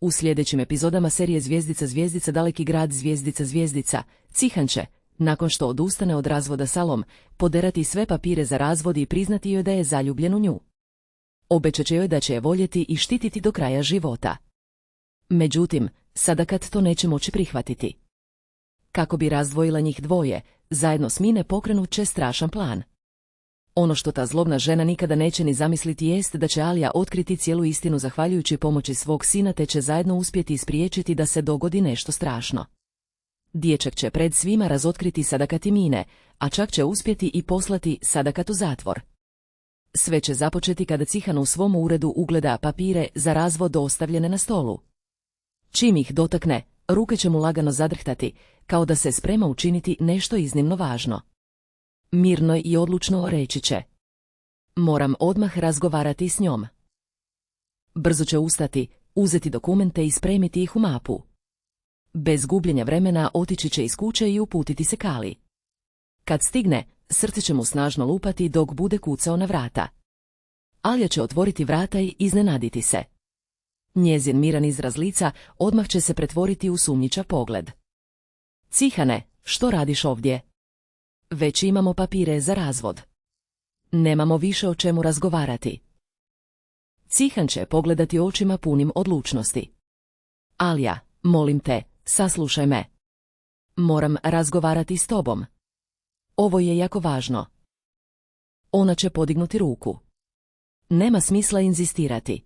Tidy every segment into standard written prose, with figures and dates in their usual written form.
U sljedećim epizodama serije Zvjezdica Zvjezdica daleki grad Zvjezdica Zvjezdica, Cihan će, nakon što odustane od razvoda s Alom, poderati sve papire za razvod i priznati joj da je zaljubljen u nju. Obećat će joj da će je voljeti i štititi do kraja života. Međutim, Sadakat to neće moći prihvatiti. Kako bi razdvojila njih dvoje, zajedno s Mine pokrenut će strašan plan. Ono što ta zlobna žena nikada neće ni zamisliti jest da će Alija otkriti cijelu istinu zahvaljujući pomoći svog sina te će zajedno uspjeti spriječiti da se dogodi nešto strašno. Dječak će pred svima razotkriti Sadakat i Mine, a čak će uspjeti i poslati Sadakat u zatvor. Sve će započeti kada Cihan u svom uredu ugleda papire za razvod ostavljene na stolu. Čim ih dotakne, ruke će mu lagano zadrhtati, kao da se sprema učiniti nešto iznimno važno. Mirno i odlučno reći će: moram odmah razgovarati s njom. Brzo će ustati, uzeti dokumente i spremiti ih u mapu. Bez gubljenja vremena otići će iz kuće i uputiti se Kali. Kad stigne, srce će mu snažno lupati dok bude kucao na vrata. Alija će otvoriti vrata i iznenaditi se. Njezin miran izraz lica odmah će se pretvoriti u sumnjičav pogled. Cihane, što radiš ovdje? Već imamo papire za razvod. Nemamo više o čemu razgovarati. Cihan će pogledati očima punim odlučnosti. Alija, molim te, saslušaj me. Moram razgovarati s tobom. Ovo je jako važno. Ona će podignuti ruku. Nema smisla inzistirati.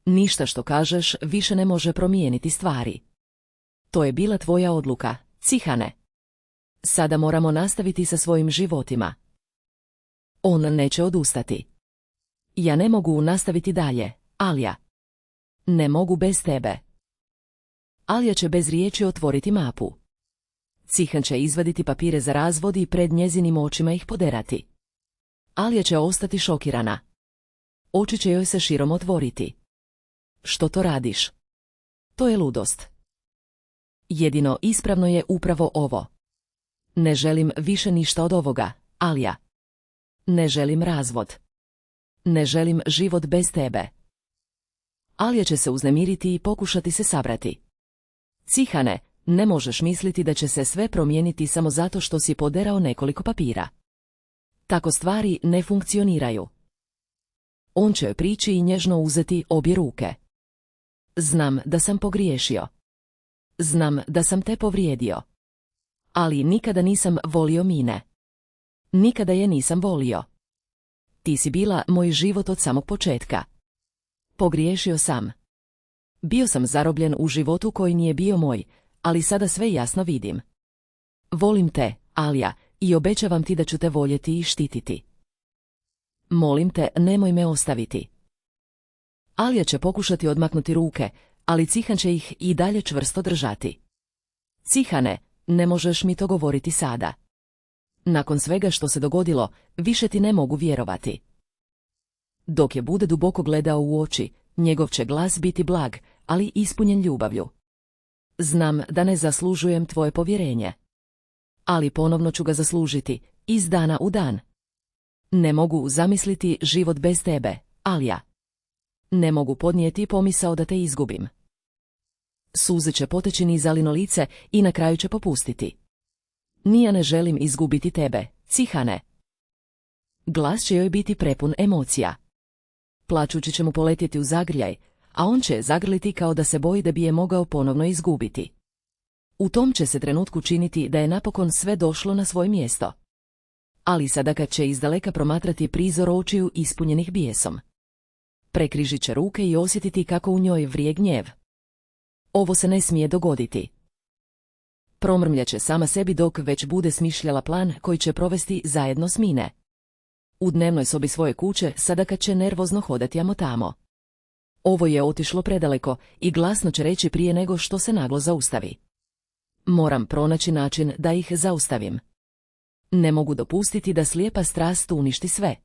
Ništa što kažeš više ne može promijeniti stvari. To je bila tvoja odluka, Cihane. Sada moramo nastaviti sa svojim životima. On neće odustati. Ja ne mogu nastaviti dalje, Alija. Ne mogu bez tebe. Alija će bez riječi otvoriti mapu. Cihan će izvaditi papire za razvod i pred njezinim očima ih poderati. Alija će ostati šokirana. Oči će joj se širom otvoriti. Što to radiš? To je ludost. Jedino ispravno je upravo ovo. Ne želim više ništa od ovoga, Alija. Ne želim razvod. Ne želim život bez tebe. Alija će se uznemiriti i pokušati se sabrati. Cihane, ne možeš misliti da će se sve promijeniti samo zato što si poderao nekoliko papira. Tako stvari ne funkcioniraju. On će joj prići i nježno uzeti obje ruke. Znam da sam pogriješio. Znam da sam te povrijedio. Ali nikada nisam volio Mine. Nikada je nisam volio. Ti si bila moj život od samog početka. Pogriješio sam. Bio sam zarobljen u životu koji nije bio moj, ali sada sve jasno vidim. Volim te, Alija, i obećavam ti da ću te voljeti i štititi. Molim te, nemoj me ostaviti. Alija će pokušati odmaknuti ruke, ali Cihan će ih i dalje čvrsto držati. Cihane, ne možeš mi to govoriti sada. Nakon svega što se dogodilo, više ti ne mogu vjerovati. Dok je bude duboko gledao u oči, njegov će glas biti blag, ali ispunjen ljubavlju. Znam da ne zaslužujem tvoje povjerenje. Ali ponovno ću ga zaslužiti, iz dana u dan. Ne mogu zamisliti život bez tebe, Alija. Ne mogu podnijeti pomisao da te izgubim. Suze će poteći niz Alino lice i na kraju će popustiti. Ni ja ne želim izgubiti tebe, Cihane. Glas će joj biti prepun emocija. Plačući će mu poletjeti u zagrljaj, a on će zagrliti kao da se boji da bi je mogao ponovno izgubiti. U tom će se trenutku činiti da je napokon sve došlo na svoje mjesto. Ali Sadakat će izdaleka promatrati prizor očiju ispunjenih bijesom. Prekrižit će ruke i osjetiti kako u njoj vrije gnjev. Ovo se ne smije dogoditi. Promrmljat će sama sebi dok već bude smišljala plan koji će provesti zajedno s Mine. U dnevnoj sobi svoje kuće Sadakat će nervozno hodati amo tamo. Ovo je otišlo predaleko i glasno će reći prije nego što se naglo zaustavi. Moram pronaći način da ih zaustavim. Ne mogu dopustiti da slijepa strast uništi sve.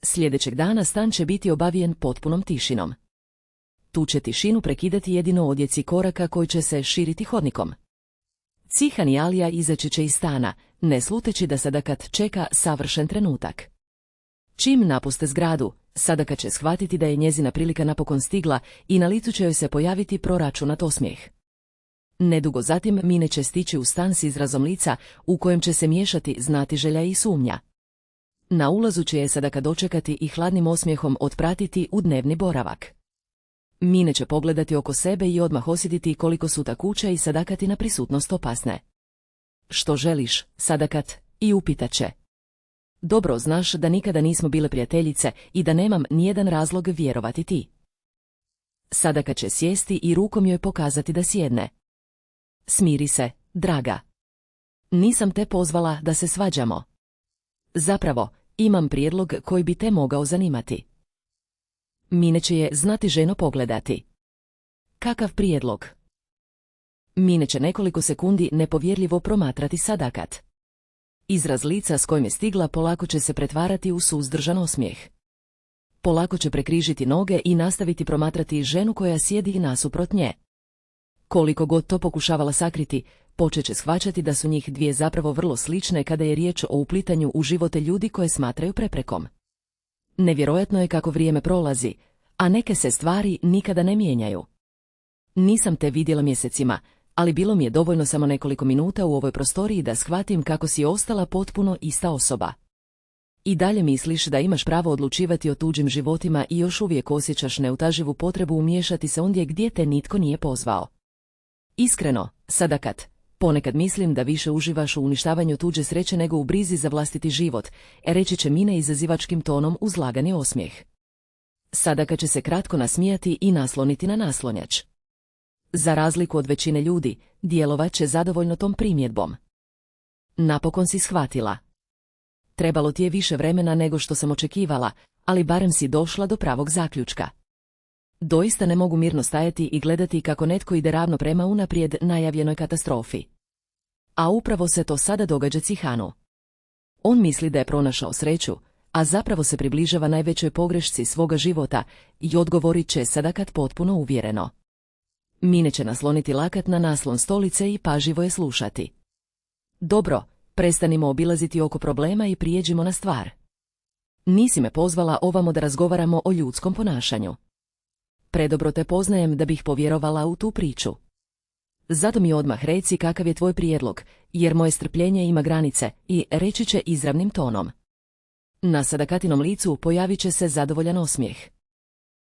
Sljedećeg dana stan će biti obavijen potpunom tišinom. Tu će tišinu prekidati jedino odjeci koraka koji će se širiti hodnikom. Cihan i Alija izaći će iz stana, ne sluteći da Sadakat čeka savršen trenutak. Čim napuste zgradu, Sada kad će shvatiti da je njezina prilika napokon stigla i na licu će joj se pojaviti proračunat osmijeh. Nedugo zatim Mine će stići u stan s izrazom lica u kojem će se miješati znatiželja i sumnja. Na ulazu će je Sadaka dočekati i hladnim osmijehom otpratiti u dnevni boravak. Mine će pogledati oko sebe i odmah osjetiti koliko su ta kuća i Sadakatina prisutnost opasne. Što želiš, Sadakat, i upitat će. Dobro znaš da nikada nismo bile prijateljice i da nemam nijedan razlog vjerovati ti. Sadaka će sjesti i rukom joj pokazati da sjedne. Smiri se, draga. Nisam te pozvala da se svađamo. Zapravo, imam prijedlog koji bi te mogao zanimati. Mine će je znatiženo pogledati. Kakav prijedlog? Mine će nekoliko sekundi nepovjerljivo promatrati Sadakat. Izraz lica s kojim je stigla polako će se pretvarati u suzdržan osmijeh. Polako će prekrižiti noge i nastaviti promatrati ženu koja sjedi nasuprot nje. Koliko god to pokušavala sakriti, počet će shvaćati da su njih dvije zapravo vrlo slične kada je riječ o uplitanju u živote ljudi koje smatraju preprekom. Nevjerojatno je kako vrijeme prolazi, a neke se stvari nikada ne mijenjaju. Nisam te vidjela mjesecima, ali bilo mi je dovoljno samo nekoliko minuta u ovoj prostoriji da shvatim kako si ostala potpuno ista osoba. I dalje misliš da imaš pravo odlučivati o tuđim životima i još uvijek osjećaš neutaživu potrebu umiješati se ondje gdje te nitko nije pozvao. Iskreno, Sadakat, ponekad mislim da više uživaš u uništavanju tuđe sreće nego u brizi za vlastiti život, reći će Mine izazivačkim tonom uz lagani osmijeh. Sadakat će se kratko nasmijati i nasloniti na naslonjač. Za razliku od većine ljudi, djelovat će zadovoljno tom primjedbom. Napokon si shvatila. Trebalo ti je više vremena nego što sam očekivala, ali barem si došla do pravog zaključka. Doista ne mogu mirno stajati i gledati kako netko ide ravno prema unaprijed najavljenoj katastrofi. A upravo se to sada događa Cihanu. On misli da je pronašao sreću, a zapravo se približava najvećoj pogrešci svoga života i odgovorit će Sadakat potpuno uvjereno. Mine će nasloniti lakat na naslon stolice i pažljivo je slušati. Dobro, prestanimo obilaziti oko problema i prijeđimo na stvar. Nisi me pozvala ovamo da razgovaramo o ljudskom ponašanju. Predobro te poznajem da bih povjerovala u tu priču. Zato mi odmah reci kakav je tvoj prijedlog, jer moje strpljenje ima granice, i reći će izravnim tonom. Na Sadakatinom licu pojavit će se zadovoljan osmijeh.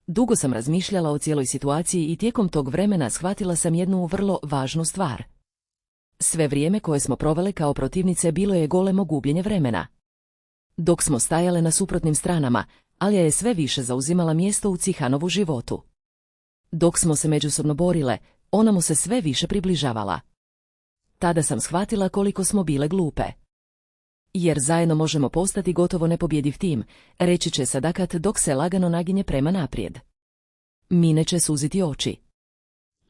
Dugo sam razmišljala o cijeloj situaciji i tijekom tog vremena shvatila sam jednu vrlo važnu stvar. Sve vrijeme koje smo provele kao protivnice bilo je golemo gubljenje vremena. Dok smo stajale na suprotnim stranama, Alja je sve više zauzimala mjesto u Cihanovu životu. Dok smo se međusobno borile, ona mu se sve više približavala. Tada sam shvatila koliko smo bile glupe. Jer zajedno možemo postati gotovo nepobjediv tim, reći će Sadakat dok se lagano naginje prema naprijed. Mine će suziti oči.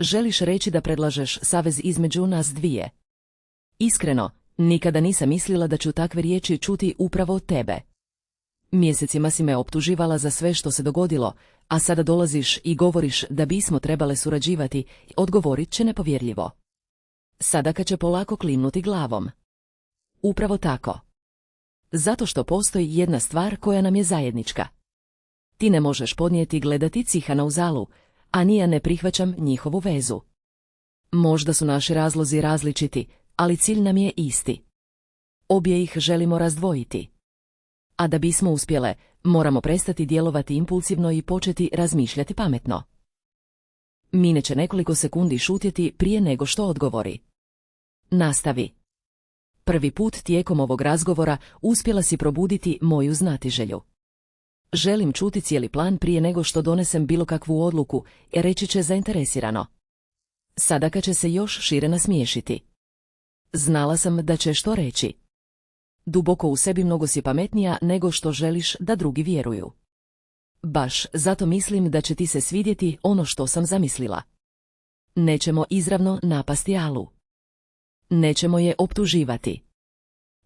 Želiš reći da predlažeš savez između nas dvije? Iskreno, nikada nisam mislila da ću takve riječi čuti upravo od tebe. Mjesecima si me optuživala za sve što se dogodilo, a sada dolaziš i govoriš da bismo trebale surađivati, odgovorit će nepovjerljivo. Sadaka će polako klimnuti glavom. Upravo tako. Zato što postoji jedna stvar koja nam je zajednička. Ti ne možeš podnijeti gledati Cihana u zalu, a ni ja ne prihvaćam njihovu vezu. Možda su naši razlozi različiti, ali cilj nam je isti. Obje ih želimo razdvojiti. A da bismo uspjele, moramo prestati djelovati impulsivno i početi razmišljati pametno. Mine će nekoliko sekundi šutjeti prije nego što odgovori. Nastavi. Prvi put tijekom ovog razgovora uspjela si probuditi moju znatiželju. Želim čuti cijeli plan prije nego što donesem bilo kakvu odluku, reći će zainteresirano. Sadaka će se još šire nasmiješiti. Znala sam da ćeš to reći. Duboko u sebi mnogo si pametnija nego što želiš da drugi vjeruju. Baš zato mislim da će ti se svidjeti ono što sam zamislila. Nećemo izravno napasti Alu. Nećemo je optuživati.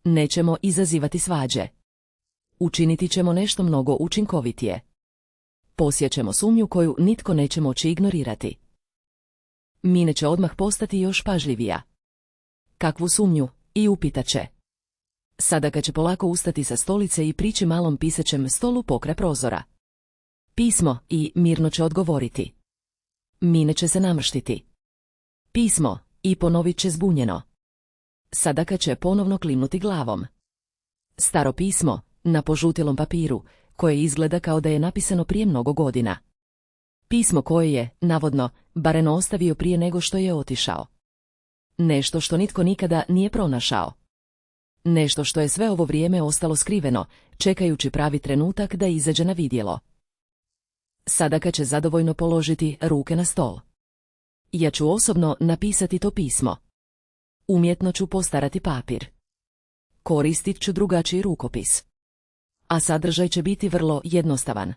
Nećemo izazivati svađe. Učiniti ćemo nešto mnogo učinkovitije. Posjećemo sumnju koju nitko neće moći ignorirati. Mine će odmah postati još pažljivija. Kakvu sumnju? I upitat će. Sadaka će polako ustati sa stolice i prići malom pisaćem stolu pokraj prozora. Pismo i mirno će odgovoriti. Mine će se namrštiti. Pismo i ponovit će zbunjeno. Sadaka će ponovno klimnuti glavom. Staro pismo, na požutilom papiru, koje izgleda kao da je napisano prije mnogo godina. Pismo koje je, navodno, barem ostavio prije nego što je otišao. Nešto što nitko nikada nije pronašao. Nešto što je sve ovo vrijeme ostalo skriveno, čekajući pravi trenutak da izađe na vidjelo. Sadaka će zadovoljno položiti ruke na stol. Ja ću osobno napisati to pismo. Umjetno ću postarati papir. Koristit ću drugačiji rukopis. A sadržaj će biti vrlo jednostavan.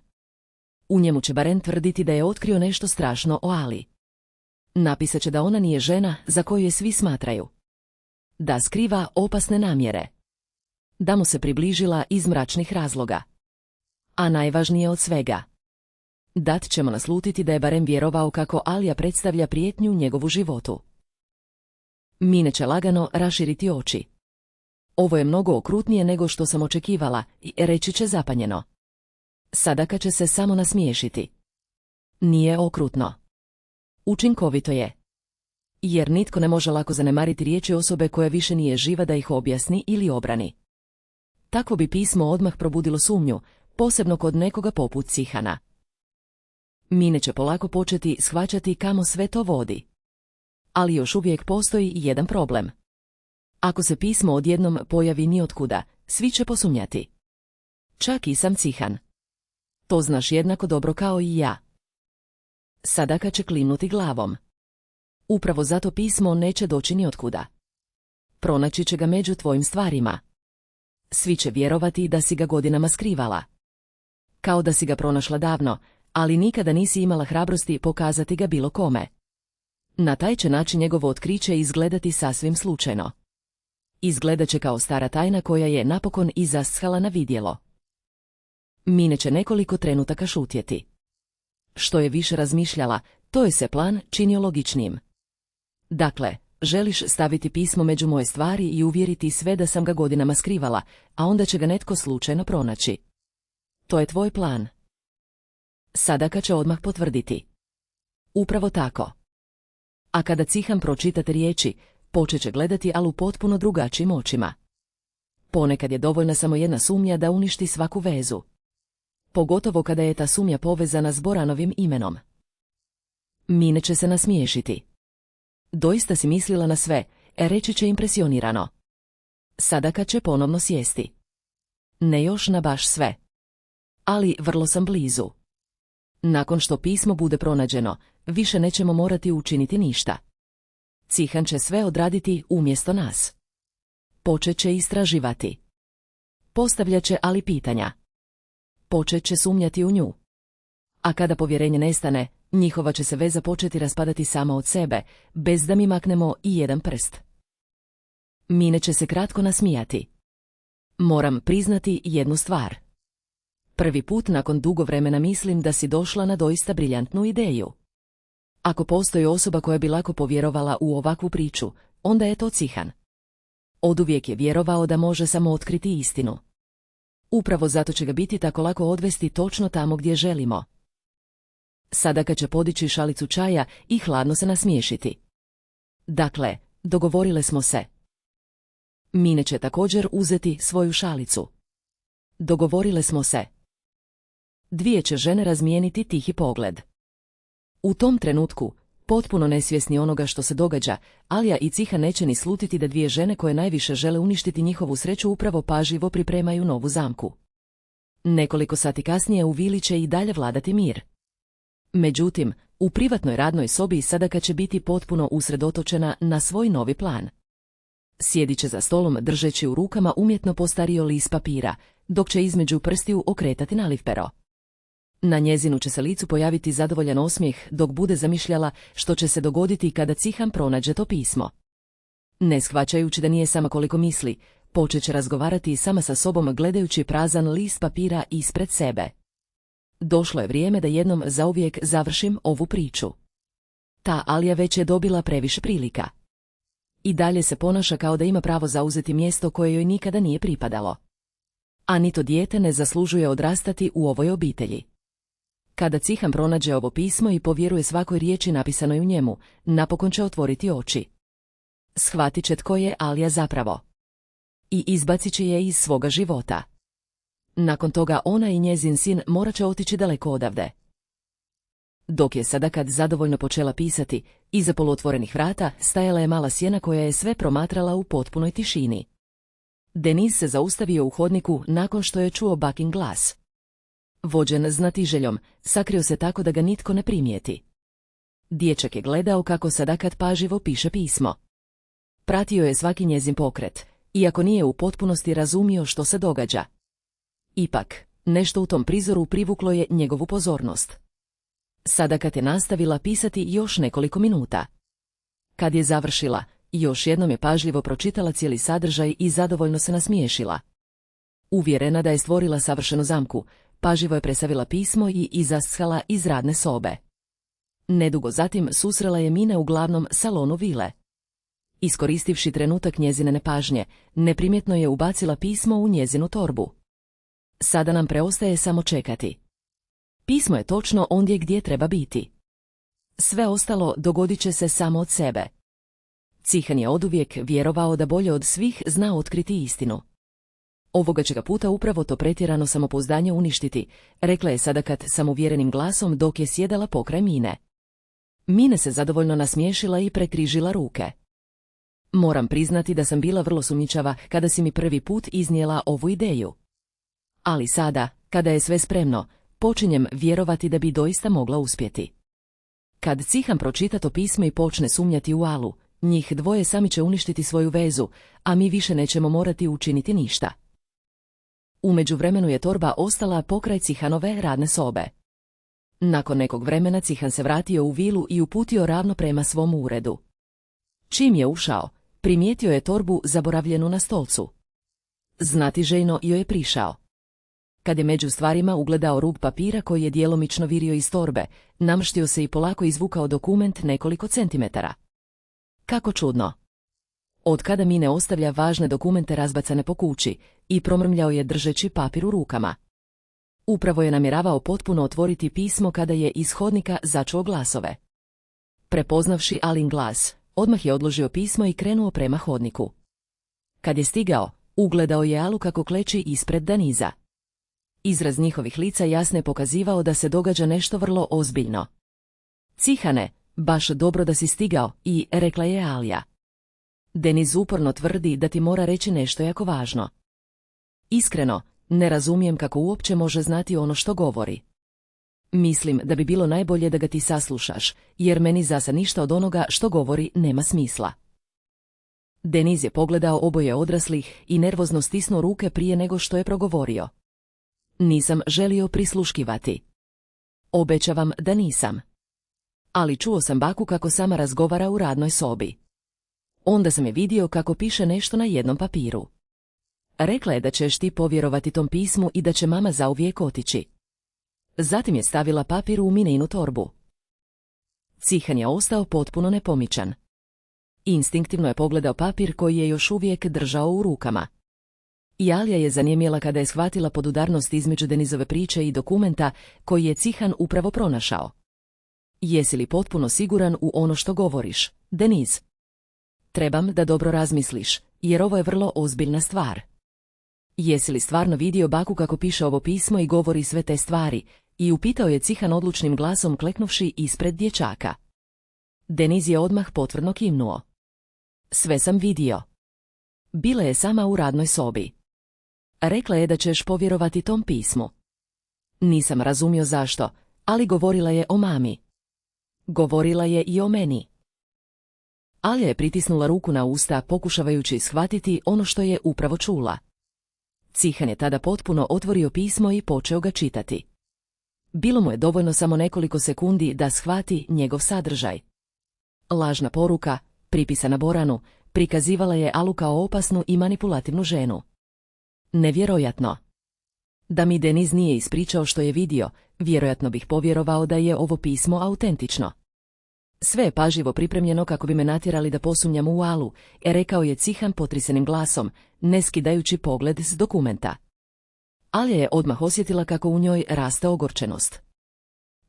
U njemu će barem tvrditi da je otkrio nešto strašno o Ali. Napisat će da ona nije žena za koju je svi smatraju. Da skriva opasne namjere. Da mu se približila iz mračnih razloga. A najvažnije od svega. Dat ćemo naslutiti da je barem vjerovao kako Alija predstavlja prijetnju njegovu životu. Mine će lagano raširiti oči. Ovo je mnogo okrutnije nego što sam očekivala i reći će zapanjeno. Sadaka će se samo nasmiješiti. Nije okrutno. Učinkovito je. Jer nitko ne može lako zanemariti riječi osobe koja više nije živa da ih objasni ili obrani. Takvo bi pismo odmah probudilo sumnju, posebno kod nekoga poput Cihana. Mine će polako početi shvaćati kamo sve to vodi. Ali još uvijek postoji jedan problem. Ako se pismo odjednom pojavi niotkuda, svi će posumnjati. Čak i sam Cihan. To znaš jednako dobro kao i ja. Sadaka će klimnuti glavom. Upravo zato pismo neće doći niotkuda. Pronaći će ga među tvojim stvarima. Svi će vjerovati da si ga godinama skrivala. Kao da si ga pronašla davno, ali nikada nisi imala hrabrosti pokazati ga bilo kome. Na taj će način njegovo otkriće izgledati sasvim slučajno. Izgledat će kao stara tajna koja je napokon i zashala na vidjelo. Mine će nekoliko trenutaka šutjeti. Što je više razmišljala, to je se plan činio logičnim. Dakle, želiš staviti pismo među moje stvari i uvjeriti sve da sam ga godinama skrivala, a onda će ga netko slučajno pronaći. To je tvoj plan. Sadaka će odmah potvrditi. Upravo tako. A kada Cihan pročita te riječi, počet će gledati Alu potpuno drugačijim očima. Ponekad je dovoljna samo jedna sumnja da uništi svaku vezu. Pogotovo kada je ta sumnja povezana s Boranovim imenom. Mine će se nasmiješiti. Doista si mislila na sve, reći će impresionirano. Sadaka će ponovno sjesti. Ne još na baš sve. Ali vrlo sam blizu. Nakon što pismo bude pronađeno, više nećemo morati učiniti ništa. Cihan će sve odraditi umjesto nas. Počet će istraživati. Postavljat će Ali pitanja. Počet će sumnjati u nju. A kada povjerenje nestane, njihova će se veza početi raspadati sama od sebe, bez da mi maknemo i jedan prst. Mine će se kratko nasmijati. Moram priznati jednu stvar. Prvi put nakon dugo vremena mislim da si došla na doista briljantnu ideju. Ako postoji osoba koja bi lako povjerovala u ovakvu priču, onda je to Cihan. Oduvijek je vjerovao da može samo otkriti istinu. Upravo zato će ga biti tako lako odvesti točno tamo gdje želimo. Sadaka će podići šalicu čaja i hladno se nasmiješiti. Dakle, dogovorile smo se. Mine će također uzeti svoju šalicu. Dogovorile smo se. Dvije će žene razmijeniti tihi pogled. U tom trenutku, potpuno nesvjesni onoga što se događa, Alija i Cihan neće ni slutiti da dvije žene koje najviše žele uništiti njihovu sreću upravo pažljivo pripremaju novu zamku. Nekoliko sati kasnije u vili će i dalje vladati mir. Međutim, u privatnoj radnoj sobi Sadaka će biti potpuno usredotočena na svoj novi plan. Sjedit će za stolom držeći u rukama umjetno postario list papira, dok će između prstiju okretati nalivpero. Na njezinu će se licu pojaviti zadovoljan osmijeh dok bude zamišljala što će se dogoditi kada Cihan pronađe to pismo. Ne shvaćajući da nije sama koliko misli, počet će razgovarati sama sa sobom gledajući prazan list papira ispred sebe. Došlo je vrijeme da jednom zauvijek završim ovu priču. Ta Alija već je dobila previše prilika. I dalje se ponaša kao da ima pravo zauzeti mjesto koje joj nikada nije pripadalo. A ni to dijete ne zaslužuje odrastati u ovoj obitelji. Kada Cihan pronađe ovo pismo i povjeruje svakoj riječi napisanoj u njemu, napokon će otvoriti oči. Shvatit će tko je Alija zapravo. I izbacit će je iz svoga života. Nakon toga ona i njezin sin morat će otići daleko odavde. Dok je Sadakat zadovoljno počela pisati, iza poluotvorenih vrata stajala je mala sjena koja je sve promatrala u potpunoj tišini. Deniz se zaustavio u hodniku nakon što je čuo bakin glas. Vođen znatiželjom, sakrio se tako da ga nitko ne primijeti. Dječak je gledao kako Sadakat pažljivo piše pismo. Pratio je svaki njezin pokret, iako nije u potpunosti razumio što se događa. Ipak, nešto u tom prizoru privuklo je njegovu pozornost. Sadakat je nastavila pisati još nekoliko minuta. Kad je završila, još jednom je pažljivo pročitala cijeli sadržaj i zadovoljno se nasmiješila. Uvjerena da je stvorila savršenu zamku, pažljivo je presavila pismo i izaskala iz radne sobe. Nedugo zatim susrela je Mine u glavnom salonu vile. Iskoristivši trenutak njezine nepažnje, neprimjetno je ubacila pismo u njezinu torbu. Sada nam preostaje samo čekati. Pismo je točno ondje gdje treba biti. Sve ostalo dogodit će se samo od sebe. Cihan je oduvijek vjerovao da bolje od svih zna otkriti istinu. Ovoga će ga puta upravo to pretjerano samopouzdanje uništiti, rekla je Sadakat samouvjerenim glasom dok je sjedala pokraj Mine. Mine se zadovoljno nasmiješila i prekrižila ruke. Moram priznati da sam bila vrlo sumnjičava kada si mi prvi put iznijela ovu ideju. Ali sada, kada je sve spremno, počinjem vjerovati da bi doista mogla uspjeti. Kad Cihan pročita to pismo i počne sumnjati u Alu, njih dvoje sami će uništiti svoju vezu, a mi više nećemo morati učiniti ništa. U međuvremenu je torba ostala pokraj Cihanove radne sobe. Nakon nekog vremena Cihan se vratio u vilu i uputio ravno prema svom uredu. Čim je ušao, primijetio je torbu zaboravljenu na stolcu. Znatiželjno joj je prišao. Kad je među stvarima ugledao rub papira koji je djelomično virio iz torbe, namrštio se i polako izvukao dokument nekoliko centimetara. Kako čudno! Od kada Mine ostavlja važne dokumente razbacane po kući i promrmljao je držeći papir u rukama. Upravo je namjeravao potpuno otvoriti pismo kada je iz hodnika začuo glasove. Prepoznavši Alin glas, odmah je odložio pismo i krenuo prema hodniku. Kad je stigao, ugledao je Alu kako kleči ispred Deniza. Izraz njihovih lica jasno je pokazivao da se događa nešto vrlo ozbiljno. Cihane, baš dobro da si stigao, i rekla je Alija. Deniz uporno tvrdi da ti mora reći nešto jako važno. Iskreno, ne razumijem kako uopće može znati ono što govori. Mislim da bi bilo najbolje da ga ti saslušaš, jer meni zasa ništa od onoga što govori nema smisla. Deniz je pogledao oboje odraslih i nervozno stisnuo ruke prije nego što je progovorio. Nisam želio prisluškivati. Obećavam da nisam. Ali čuo sam baku kako sama razgovara u radnoj sobi. Onda sam je vidio kako piše nešto na jednom papiru. Rekla je da ćeš ti povjerovati tom pismu i da će mama zauvijek otići. Zatim je stavila papir u Mininu torbu. Cihan je ostao potpuno nepomičan. Instinktivno je pogledao papir koji je još uvijek držao u rukama. I Alija je zanijemjela kada je shvatila podudarnost između Denizove priče i dokumenta koji je Cihan upravo pronašao. Jesi li potpuno siguran u ono što govoriš, Deniz? Trebam da dobro razmisliš, jer ovo je vrlo ozbiljna stvar. Jesi li stvarno vidio baku kako piše ovo pismo i govori sve te stvari? I upitao je Cihan odlučnim glasom kleknuvši ispred dječaka. Deniz je odmah potvrdno kimnuo. Sve sam vidio. Bila je sama u radnoj sobi. Rekla je da ćeš povjerovati tom pismu. Nisam razumio zašto, ali govorila je o mami. Govorila je i o meni. Alija je pritisnula ruku na usta pokušavajući shvatiti ono što je upravo čula. Cihan je tada potpuno otvorio pismo i počeo ga čitati. Bilo mu je dovoljno samo nekoliko sekundi da shvati njegov sadržaj. Lažna poruka, pripisana Boranu, prikazivala je Alu kao opasnu i manipulativnu ženu. Nevjerojatno. Da mi Deniz nije ispričao što je vidio, vjerojatno bih povjerovao da je ovo pismo autentično. Sve je pažljivo pripremljeno kako bi me natjerali da posumnjam u Alu, rekao je Cihan potrisenim glasom, ne skidajući pogled s dokumenta. Alija je odmah osjetila kako u njoj raste ogorčenost.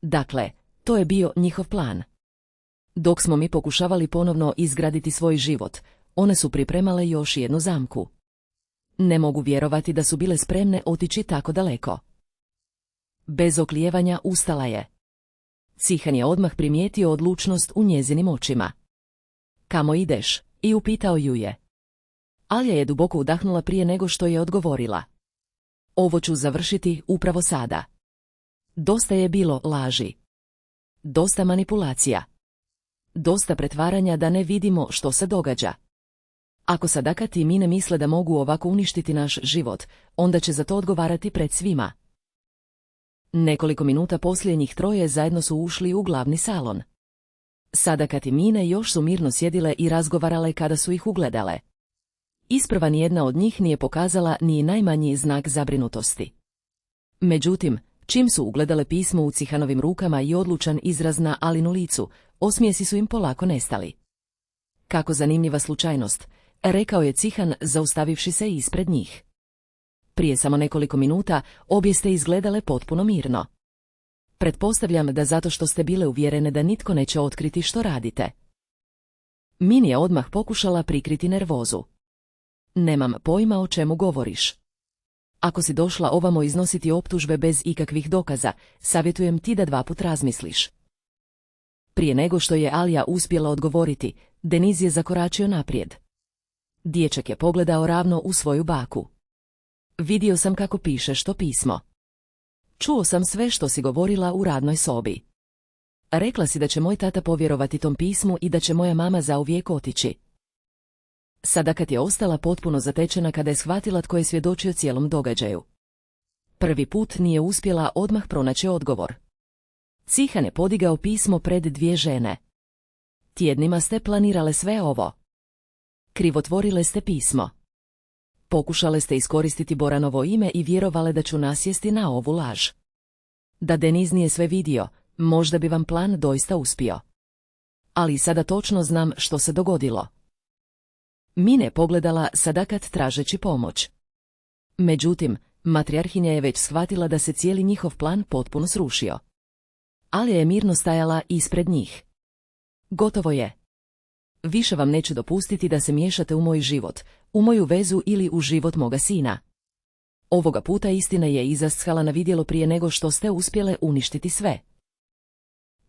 Dakle, to je bio njihov plan. Dok smo mi pokušavali ponovno izgraditi svoj život, one su pripremale još jednu zamku. Ne mogu vjerovati da su bile spremne otići tako daleko. Bez oklijevanja ustala je. Cihan je odmah primijetio odlučnost u njezinim očima. Kamo ideš? I upitao ju je. Alja je duboko udahnula prije nego što je odgovorila. Ovo ću završiti upravo sada. Dosta je bilo laži. Dosta manipulacija. Dosta pretvaranja da ne vidimo što se događa. Ako Sadakat i Mine misle da mogu ovako uništiti naš život, onda će za to odgovarati pred svima. Nekoliko minuta poslije njih troje zajedno su ušli u glavni salon. Sadakat i Mine još su mirno sjedile i razgovarale kada su ih ugledale. Isprva nijedna od njih nije pokazala ni najmanji znak zabrinutosti. Međutim, čim su ugledale pismo u Cihanovim rukama i odlučan izraz na Alinu licu, osmijesi su im polako nestali. Kako zanimljiva slučajnost, rekao je Cihan zaustavivši se ispred njih. Prije samo nekoliko minuta obje ste izgledale potpuno mirno. Pretpostavljam da zato što ste bile uvjerene da nitko neće otkriti što radite. Min je odmah pokušala prikriti nervozu. Nemam pojma o čemu govoriš. Ako si došla ovamo iznositi optužbe bez ikakvih dokaza, savjetujem ti da 2 put razmisliš. Prije nego što je Alja uspjela odgovoriti, Deniz je zakoračio naprijed. Dječak je pogledao ravno u svoju baku. Vidio sam kako pišeš to pismo. Čuo sam sve što si govorila u radnoj sobi. Rekla si da će moj tata povjerovati tom pismu i da će moja mama zauvijek otići. Sadakat je ostala potpuno zatečena kada je shvatila tko je svjedočio cijelom događaju. Prvi put nije uspjela odmah pronaći odgovor. Cihan je podigao pismo pred 2 žene. Tjednima ste planirale sve ovo. Krivotvorile ste pismo. Pokušale ste iskoristiti Boranovo ime i vjerovale da ću nasjesti na ovu laž. Da Deniz nije sve vidio, možda bi vam plan doista uspio. Ali sada točno znam što se dogodilo. Mine je pogledala Sadakat tražeći pomoć. Međutim, matrijarhinja je već shvatila da se cijeli njihov plan potpuno srušio. Alja je mirno stajala ispred njih. Gotovo je. Više vam neću dopustiti da se miješate u moj život, u moju vezu ili u život moga sina. Ovoga puta istina je izaskala na vidjelo prije nego što ste uspjele uništiti sve.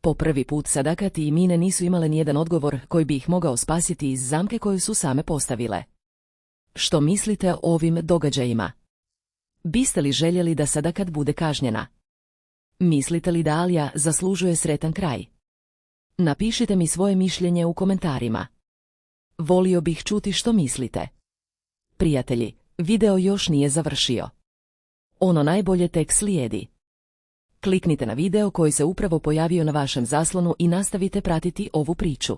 Po prvi put Sadakat i Mine nisu imale nijedan odgovor koji bi ih mogao spasiti iz zamke koju su same postavile. Što mislite o ovim događajima? Biste li željeli da Sadakat bude kažnjena? Mislite li da Alja zaslužuje sretan kraj? Napišite mi svoje mišljenje u komentarima. Volio bih čuti što mislite. Prijatelji, video još nije završio. Ono najbolje tek slijedi. Kliknite na video koji se upravo pojavio na vašem zaslonu i nastavite pratiti ovu priču.